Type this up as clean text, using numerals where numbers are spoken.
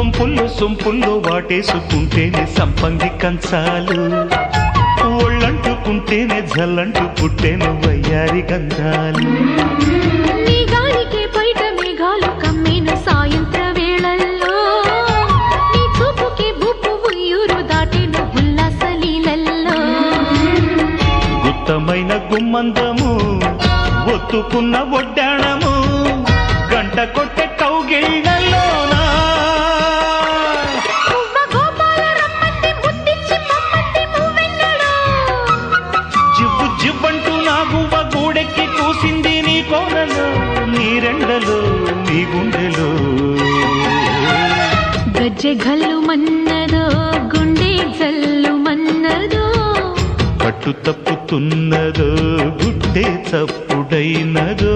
వంపుల్లో సొంపుల్లో వాటేసుకుంటేనే సంపంగి కంచాలు, ఒళ్ళంటుకుంటేనే జల్లంటు పుట్టేను వయ్యారి గంధాలు. నీ గాలికే బయట మేఘాలు కమ్మేను సాయంత్ర వేళల్లో, నీ చూపుకే బూపు ఉయ్యూరు దాటేను ఉల్లాస లీలల్లో. గుత్తమైన గుమ్మందము ఒత్తుకున్న ఒడ్డాణము గంట కొట్టే కౌగిళ్ళలోనా జివ్వు జివ్వంటూ నా గువ్వ గూడెక్కి కూసింది నీ కోరలో, నీ రెండలో నీ గుండెలో. గజ్జె గల్లు మన్నదో గుండె జల్లు మన్నదో, పట్టు తప్పుతున్నదో గుడ్డే చప్పుడైనదో.